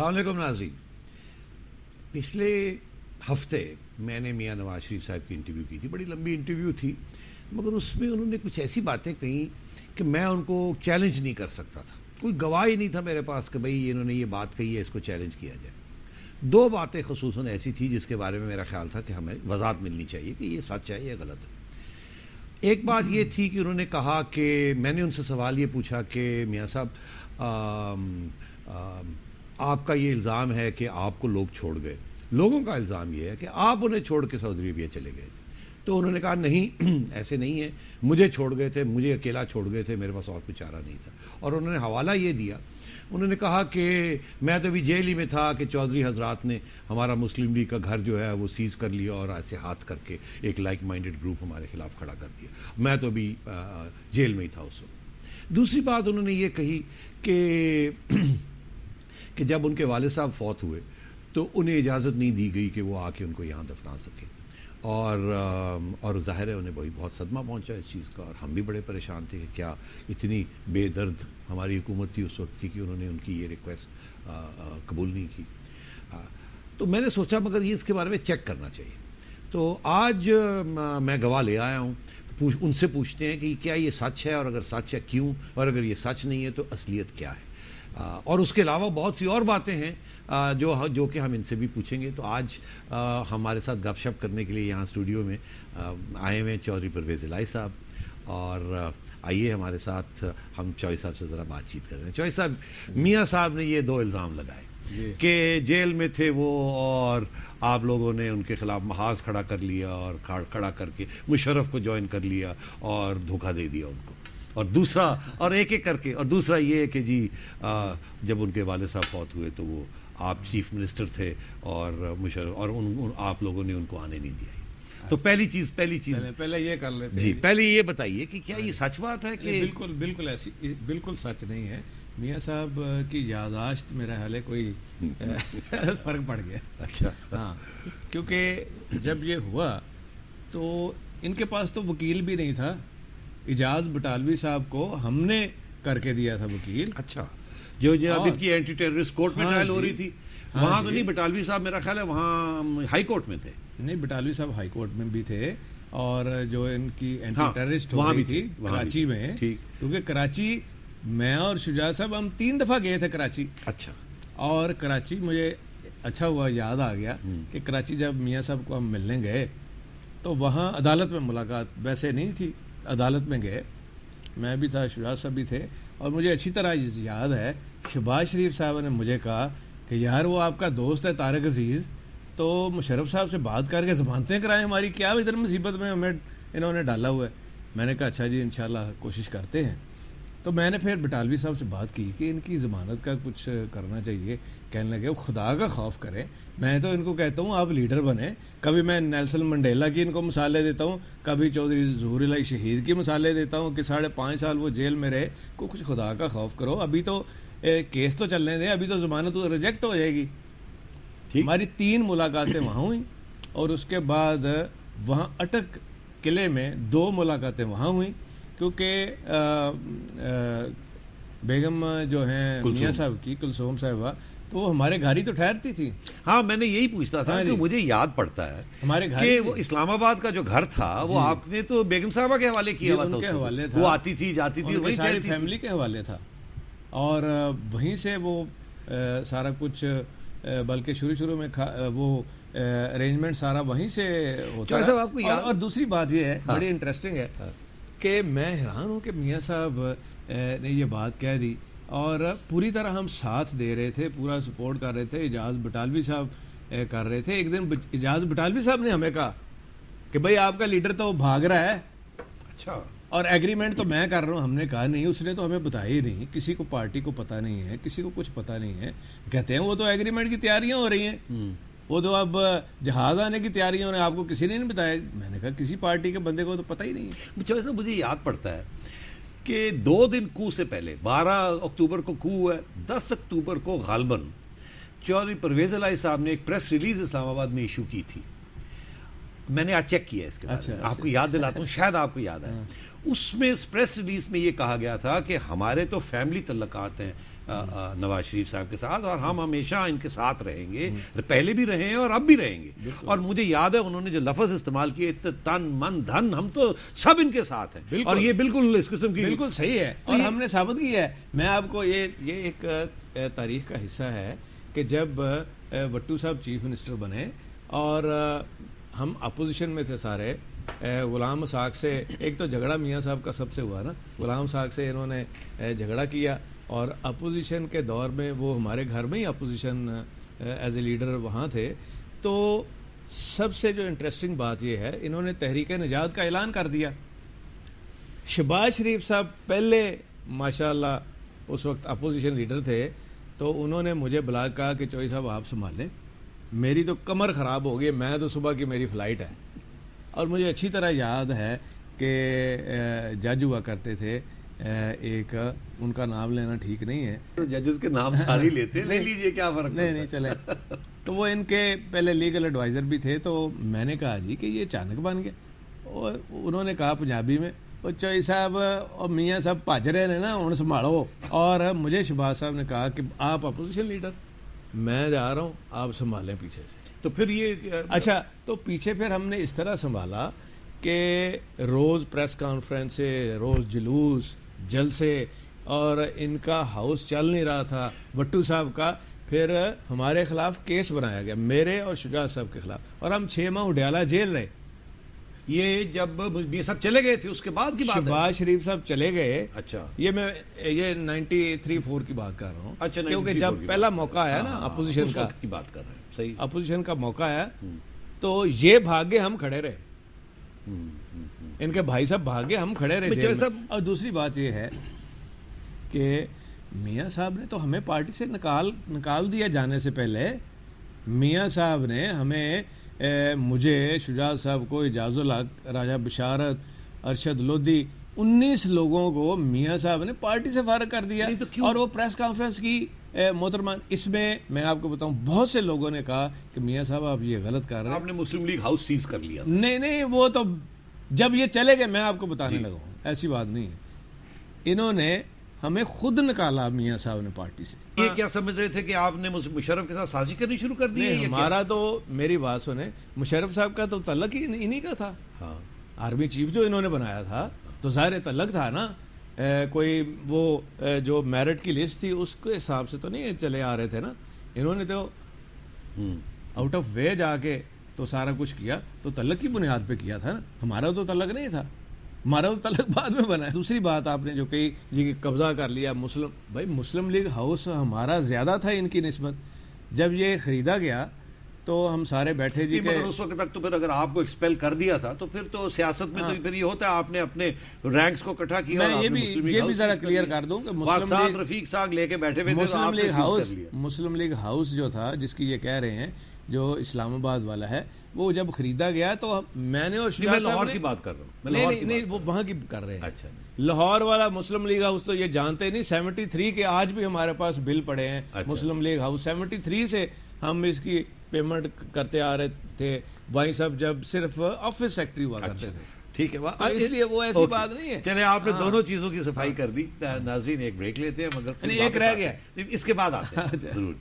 السلام علیکم ناظرین. پچھلے ہفتے میں نے میاں نواز شریف صاحب کی انٹرویو کی تھی. بڑی لمبی انٹرویو تھی, مگر اس میں انہوں نے کچھ ایسی باتیں کہیں کہ میں ان کو چیلنج نہیں کر سکتا تھا. کوئی گواہ ہی نہیں تھا میرے پاس کہ بھئی انہوں نے یہ بات کہی ہے, اس کو چیلنج کیا جائے. دو باتیں خصوصاً ایسی تھی جس کے بارے میں میرا خیال تھا کہ ہمیں وضاحت ملنی چاہیے کہ یہ سچ ہے یا غلط ہے. ایک بات یہ تھی کہ انہوں نے کہا کہ میں نے ان سے سوال یہ پوچھا کہ میاں صاحب آپ کا یہ الزام ہے کہ آپ کو لوگ چھوڑ گئے, لوگوں کا الزام یہ ہے کہ آپ انہیں چھوڑ کے سعودی عربیہ چلے گئے تھے. تو انہوں نے کہا نہیں ایسے نہیں ہے, مجھے چھوڑ گئے تھے, مجھے اکیلا چھوڑ گئے تھے, میرے پاس اور کوئی چارہ نہیں تھا. اور انہوں نے حوالہ یہ دیا, انہوں نے کہا کہ میں تو ابھی جیل ہی میں تھا کہ چودھری حضرات نے ہمارا مسلم لیگ کا گھر جو ہے وہ سیز کر لیا اور ایسے ہاتھ کر کے ایک لائک مائنڈڈ گروپ ہمارے خلاف کھڑا کر دیا. میں تو ابھی جیل میں ہی تھا اس وقت. دوسری بات انہوں نے یہ کہی کہ جب ان کے والد صاحب فوت ہوئے تو انہیں اجازت نہیں دی گئی کہ وہ آ کے ان کو یہاں دفنا سکیں. اور ظاہر ہے انہیں بہت صدمہ پہنچا اس چیز کا, اور ہم بھی بڑے پریشان تھے کہ کیا اتنی بے درد ہماری حکومت تھی اس وقت کی کہ انہوں نے ان کی یہ ریکویسٹ قبول نہیں کی. تو میں نے سوچا مگر یہ اس کے بارے میں چیک کرنا چاہیے. تو آج میں گواہ لے آیا ہوں, ان سے پوچھتے ہیں کہ کیا یہ سچ ہے, اور اگر سچ ہے کیوں, اور اگر یہ سچ نہیں ہے تو اصلیت کیا ہے. اور اس کے علاوہ بہت سی اور باتیں ہیں جو کہ ہم ان سے بھی پوچھیں گے. تو آج ہمارے ساتھ گپ شپ کرنے کے لیے یہاں اسٹوڈیو میں آئے ہوئے چودھری پرویز الہی صاحب, اور آئیے ہمارے ساتھ ہم چوہدری صاحب سے ذرا بات چیت کرتے ہیں. چوہدری صاحب, میاں صاحب نے یہ دو الزام لگائے کہ جیل میں تھے وہ اور آپ لوگوں نے ان کے خلاف محاذ کھڑا کر لیا اور کھڑا کر کے مشرف کو جوائن کر لیا اور دھوکہ دے دیا ان کو. اور دوسرا, اور ایک ایک کر کے, اور دوسرا یہ کہ جی جب ان کے والد صاحب فوت ہوئے تو وہ آپ چیف منسٹر تھے اور مشرف, اور آپ لوگوں نے ان کو آنے نہیں دیا. تو پہلی چیز پہلے یہ کر لیتے جی, پہلے یہ بتائیے کہ کیا یہ سچ بات ہے کہ بالکل ایسی بالکل سچ نہیں ہے. میاں صاحب کی یادداشت میرا حال ہے کوئی فرق پڑ گیا. اچھا, ہاں, کیونکہ جب یہ ہوا تو ان کے پاس تو وکیل بھی نہیں تھا. اجاز بٹالوی صاحب کو ہم نے کر کے دیا تھا وکیل. اچھا, جو اب ان کی اینٹی ٹیررسٹ کورٹ میں ٹرائل ہو رہی تھی وہاں تو نہیں, بٹالوی صاحب میرا خیال ہے وہاں ہائی کورٹ میں تھے. نہیں, بٹالوی صاحب ہائی کورٹ میں بھی تھے, اور جو ان کی اینٹی ٹیررسٹ ہو رہی تھی کراچی میں, کیونکہ کراچی میں اور شجاع صاحب ہم 3 دفعہ گئے تھے کراچی. اچھا, اور کراچی مجھے اچھا ہوا, یاد آ گیا کہ کراچی جب میاں صاحب کو ہم ملنے گئے تو وہاں عدالت میں ملاقات ویسے نہیں تھی, عدالت میں گئے, میں بھی تھا, شجاع صاحب بھی تھے. اور مجھے اچھی طرح یاد ہے شہباز شریف صاحب نے مجھے کہا کہ یار وہ آپ کا دوست ہے طارق عزیز, تو مشرف صاحب سے بات کر کے ضمانتیں کرائیں ہماری, کیا ادھر مصیبت میں ہمیں انہوں نے ڈالا ہوا ہے. میں نے کہا اچھا جی انشاءاللہ کوشش کرتے ہیں. تو میں نے پھر بٹالوی صاحب سے بات کی کہ ان کی ضمانت کا کچھ کرنا چاہیے. کہنے لگے خدا کا خوف کریں, میں تو ان کو کہتا ہوں آپ لیڈر بنیں. کبھی میں نیلسن منڈیلا کی ان کو مثالیں دیتا ہوں, کبھی چودھری ظہور الہی شہید کی مثالیں دیتا ہوں کہ 5.5 سال وہ جیل میں رہے. کچھ خدا کا خوف کرو, ابھی تو کیس تو چلنے دیں, ابھی تو ضمانت ریجیکٹ ہو جائے گی. ہماری 3 ملاقاتیں وہاں ہوئیں, اور اس کے بعد وہاں اٹک قلعے میں 2 ملاقاتیں وہاں ہوئیں, کیونکہ بیگم جو ہیں میاں صاحب کی کلثوم صاحبہ, تو وہ ہمارے گھر ہی تو ٹھہرتی تھی. ہاں, میں نے یہی پوچھتا تھا کہ مجھے یاد پڑتا ہے ہمارے گھر کہ وہ اسلام آباد کا جو گھر تھا وہ آپ نے تو بیگم صاحبہ کے حوالے کیا ہوا تھا, وہ آتی تھی جاتی تھی, وہی ساری فیملی کے حوالے تھا, اور وہیں سے وہ سارا کچھ, بلکہ شروع میں وہ ارینجمنٹ سارا وہیں سے ہوتا ہے. اور دوسری بات یہ ہے بڑی انٹرسٹنگ ہے کہ میں حیران ہوں کہ میاں صاحب نے یہ بات کہہ دی, اور پوری طرح ہم ساتھ دے رہے تھے, پورا سپورٹ کر رہے تھے. اجاز بٹالوی صاحب کر رہے تھے. ایک دن اجاز بٹالوی صاحب نے ہمیں کہا کہ بھائی آپ کا لیڈر تو بھاگ رہا ہے. اچھا, اور ایگریمنٹ تو میں کر رہا ہوں. ہم نے کہا نہیں, اس نے تو ہمیں بتایا ہی نہیں, کسی کو پارٹی کو پتہ نہیں ہے, کسی کو کچھ پتہ نہیں ہے. کہتے ہیں وہ تو ایگریمنٹ کی تیاریاں ہو رہی ہیں, وہ تو اب جہاز آنے کی تیاریاں ہو رہی ہیں, آپ کو کسی نے نہیں بتایا. میں نے کہا کسی پارٹی کے بندے کو تو پتہ ہی نہیں ہے. مجھے یاد پڑتا ہے کہ 2 دن کو سے پہلے 12 اکتوبر کو کو ہے, 10 اکتوبر کو غالباً چودھری پرویز الہی صاحب نے ایک پریس ریلیز اسلام آباد میں ایشو کی تھی. میں نے آج چیک کیا اس کے بارے میں, آپ کو یاد دلاتا ہوں, شاید آپ کو یاد ہے. اس میں پریس ریلیز میں یہ کہا گیا تھا کہ ہمارے تو فیملی تعلقات ہیں نواز شریف صاحب کے ساتھ، اور ہم ہمیشہ ان کے ساتھ رہیں گے، پہلے بھی رہے ہیں اور اب بھی رہیں گے. اور مجھے یاد ہے انہوں نے جو لفظ استعمال کیے تن من دھن، ہم تو سب ان کے ساتھ ہیں، اور یہ بالکل اس قسم کی بالکل صحیح ہے. اور ہم نے ثابت کیا ہے. میں آپ کو یہ ایک تاریخ کا حصہ ہے کہ جب بھٹو صاحب چیف منسٹر بنے اور ہم اپوزیشن میں تھے سارے، غلام اسحاق سے ایک تو جھگڑا میاں صاحب کا سب سے ہوا نا، غلام اسحاق سے انہوں نے جھگڑا کیا، اور اپوزیشن کے دور میں وہ ہمارے گھر میں ہی اپوزیشن ایز اے لیڈر وہاں تھے. تو سب سے جو انٹرسٹنگ بات یہ ہے، انہوں نے تحریک نجات کا اعلان کر دیا. شہباز شریف صاحب پہلے ماشاءاللہ اس وقت اپوزیشن لیڈر تھے، تو انہوں نے مجھے بلا کہا کہ چوہی صاحب آپ سنبھال لیں، میری تو کمر خراب ہو گئی، میں تو صبح کی میری فلائٹ ہے. اور مجھے اچھی طرح یاد ہے کہ جج ہوا کرتے تھے ایک، ان کا نام لینا ٹھیک نہیں ہے، ججز کے نام سارے لیتے ہیں، لے لیجئے کیا فرق. نہیں چلے. تو وہ ان کے پہلے لیگل ایڈوائزر بھی تھے. تو میں نے کہا جی کہ یہ اچانک بن گیا، اور انہوں نے کہا پنجابی میں، وہ چوہی صاحب اور میاں صاحب بھج رہے ہیں نا، ہوں سنبھالو. اور مجھے شہباز صاحب نے کہا کہ آپ اپوزیشن لیڈر، میں جا رہا ہوں، آپ سنبھالیں پیچھے سے. تو پھر یہ اچھا، تو پیچھے پھر ہم نے اس طرح سنبھالا کہ روز پریس کانفرنس سے، روز جلوس، جلسے، اور ان کا ہاؤس چل نہیں رہا تھا بھٹو صاحب کا. پھر ہمارے خلاف کیس بنایا گیا، میرے اور شجاعت صاحب کے خلاف، اور ہم 6 ماہ اڈیالہ جیل رہے. یہ جب یہ سب چلے گئے تھے اس کے بعد کی بات ہے؟ شہباز شریف صاحب چلے گئے. اچھا، یہ میں 93-4 کی بات کر رہا ہوں. اچھا، کیونکہ جب پہلا موقع آیا نا اپوزیشن کا، کی بات کر رہے ہیں، صحیح، اپوزیشن کا موقع آیا، تو یہ بھاگے، ہم کھڑے رہے. ان کے بھائی صاحب بھاگے، ہم کھڑے رہے. اور دوسری بات یہ ہے کہ میاں صاحب نے تو ہمیں پارٹی سے نکال دیا جانے سے پہلے. میاں صاحب نے ہمیں، مجھے، شجاعت صاحب کو، اعجاز الحق، راجہ بشارت، ارشد لودھی، 19 لوگوں کو میاں صاحب نے پارٹی سے فارغ کر دیا. اور وہ پریس کانفرنس کی محترمان، اس میں میں آپ کو بتاؤں بہت سے لوگوں نے کہا کہ میاں صاحب آپ یہ غلط کر رہے ہیں، آپ نے مسلم لیگ ہاؤس سیز کر لیا. نہیں، وہ تو جب یہ چلے گئے میں آپ کو بتانے لگا ہوں، ایسی بات نہیں ہے. انہوں نے ہمیں خود نکالا میاں صاحب نے پارٹی سے. یہ کیا سمجھ رہے تھے کہ آپ نے مشرف کے ساتھ سازی کرنی شروع کر دی؟ ہمارا تو، میری بات سنیں، مشرف صاحب کا تو تعلق ہی انہی کا تھا. ہاں، آرمی چیف جو انہوں نے بنایا تھا، تو ظاہر تعلق تھا نا. کوئی وہ جو میرٹ کی لسٹ تھی اس کے حساب سے تو نہیں چلے آ رہے تھے نا. انہوں نے تو آؤٹ آف وے جا کے تو سارا کچھ کیا، تو تعلق کی بنیاد پہ کیا تھا نا. ہمارا تو تعلق نہیں تھا، ہمارا تو تعلق بعد میں بنا ہے. دوسری بات آپ نے جو کہی جی قبضہ کر لیا مسلم لیگ ہاؤس ہمارا زیادہ تھا ان کی نسبت. جب یہ خریدا گیا تو ہم سارے بیٹھے جی کہ اس وقت تک تو پھر اگر آپ کو ایکسپیل کر دیا تھا تو پھر تو سیاست میں تو پھر یہ ہوتا ہے آپ نے اپنے رینکس کو اکٹھا کیا. میں یہ بھی ذرا کلیئر کر دوں کہ رفیق صاحب لے کے بیٹھے ہوئے مسلم لیگ ہاؤس جو تھا، جس کی یہ کہہ رہے ہیں، جو اسلام آباد والا ہے، وہ جب خریدا گیا تو میں نے اور لاہور کی بات کر رہا ہوں. نہیں، وہ وہاں کی کر رہے ہیں. اچھا، لاہور والا مسلم لیگ ہاؤس تو یہ جانتے نہیں. 73 کے آج بھی ہمارے پاس بل پڑے ہیں. مسلم لیگ ہاؤس 73 سے ہم اس کی پیمنٹ کرتے آ رہے تھے. وہیں سب جب صرف آفس سیکٹری ہوا کرتے تھے. ٹھیک ہے، اس لیے وہ ایسی بات نہیں ہے. چلے، آپ نے دونوں چیزوں کی صفائی کر دی. ناظرین ایک بریک لیتے ہیں، مگر ایک رہ گیا، اس کے بعد آتے ہیں ضرور.